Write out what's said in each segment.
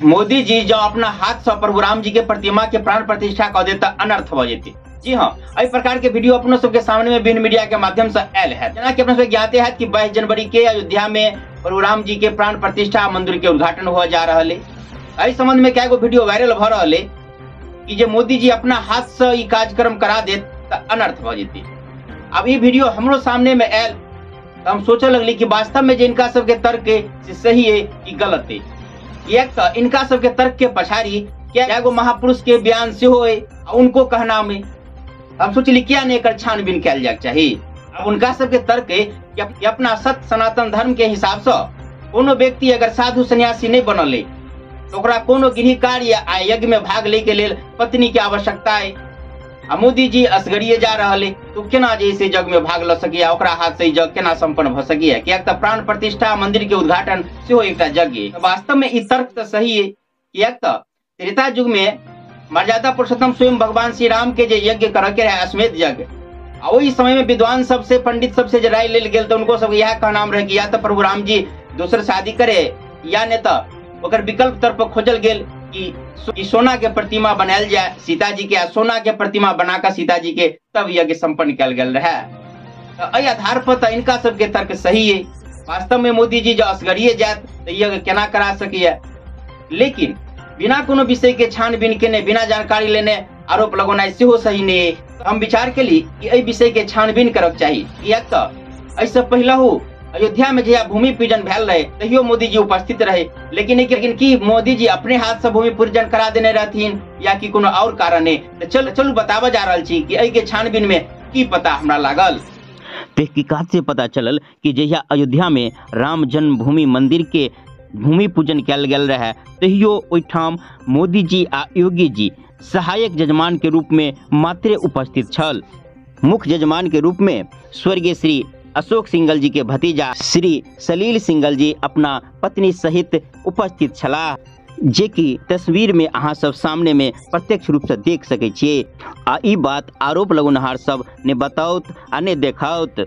मोदी जी जो अपना हाथ से प्रभु राम जी के प्रतिमा के प्राण प्रतिष्ठा कर देता अनर्थ हो जेती। जी हाँ, इस प्रकार के वीडियो अपनों सबके सामने में विभिन्न मीडिया के माध्यम से आयल है। जना कि अपने ज्ञाते है कि 22 जनवरी के अयोध्या में प्रभु राम जी के प्राण प्रतिष्ठा मंदिर के उद्घाटन हुआ जा रहा है। इस संबंध में क्या वीडियो वायरल भ रहा है कि जो मोदी जी अपना हाथ से ये कार्यक्रम करा दे तो अनर्थ हो जेती। अब ये वीडियो हमरो सामने में आयल तो हम सोचे लगली कि वास्तव में जो इनका सबके तर्क से सही है कि गलत है। एक तो इनका सबके तर्क के पछाड़ी क्या गो महापुरुष के बयान से हो उनको कहना में हम सोचली क्या नहीं कर छानबीन कैल जाए चाहिए। अब उनका सबके तर्क है कि अपना सत्य सनातन धर्म के हिसाब से कोनो व्यक्ति अगर साधु सन्यासी नहीं बनल तो ओकरा कोनो गृह कार्य या यज्ञ में भाग ले के लेल पत्नी के आवश्यकता है। मोदी जी असगरिये जा रहा है तो केना जैसे जग में भाग ल सकिया, ओकरा हाथ से जग केना संपन्न भ सकिया। क्या प्राण प्रतिष्ठा मंदिर के उद्घाटन से हो एक यज्ञ। वास्तव में इस तर्क तो सही है कि एक त्रेता युग में मर्यादा पुरुषोत्तम स्वयं भगवान श्री राम के जो यज्ञ कर के रहे अश्वमेध यज्ञ, वही समय में विद्वान सबसे पंडित सबसे जो राय ले गेल तो उनको सब यह कहनाम रहे कि या तो प्रभु राम जी दूसरे शादी करे या नहीं तो ओकर विकल्प तरफ खोजल गेल कि सोना के प्रतिमा बनायल जाए सीता जी के, सोना के प्रतिमा बनाकर सीता जी के तब यज्ञ संपन्न कल गेल रहे। तो आधार पर इनका सबके तर्क सही है। वास्तव में मोदी जी जो असगरिये जात तो यज्ञ केना करा सकिए, लेकिन बिना कोनो विषय के छानबीन के बिना जानकारी लेने आरोप लगोना सेहो सही नहीं है। तो हम विचार के लिए कि एहि विषय के छानबीन करक चाहिए। एक तो ऐसे पहले हो अयोध्या में जहिया भूमि पूजन भेल रहे तहियो मोदी जी उपस्थित रहे, लेकिन की मोदी जी अपने हाथ से भूमि पूजन करा देने रहथिन या कि कोनो और कारण है। तो चलू बतावा जा रहा छी कि एहि के छानबीन में की पता हमरा लागल। तहकीकात से पता चलल कि जहिया अयोध्या में राम जन्मभूमि मंदिर के भूमि पूजन कल गेल रहे तहियो ओहिठाम मोदी जी आ योगी जी सहायक जजमान के रूप में मात्र उपस्थित छल। मुख्य जजमान के रूप में स्वर्गीय श्री अशोक सिंघल जी के भतीजा श्री सलील सिंघल जी अपना पत्नी सहित उपस्थित छलाह, जे की तस्वीर में अहाँ सब सामने में प्रत्यक्ष रूप से देख सके छिए। आ ई बात आरोप लगोनहार सब ने बताओत आ ने देखाओत।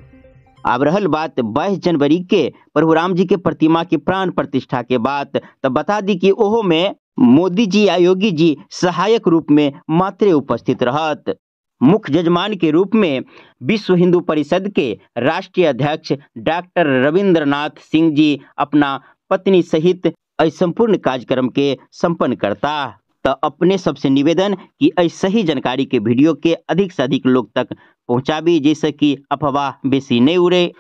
अब रहल बात 22 जनवरी के प्रभु राम जी के प्रतिमा की प्राण प्रतिष्ठा के बात, तब बता दी कि ओहो में मोदी जी या योगी जी सहायक रूप में मात्र उपस्थित रहत। मुख्य जजमान के रूप में विश्व हिंदू परिषद के राष्ट्रीय अध्यक्ष डॉक्टर रविंद्रनाथ सिंह जी अपना पत्नी सहित संपूर्ण कार्यक्रम के संपन्न करता। तो अपने सबसे निवेदन कि सही जानकारी के वीडियो के अधिक से अधिक लोग तक पहुंचाबी, जैसे कि अफवाह बेसी नहीं उड़े।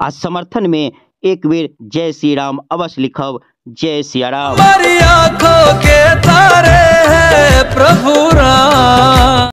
आज समर्थन में एक बेर जय श्री राम अवश्य लिखब। जय सिया राम।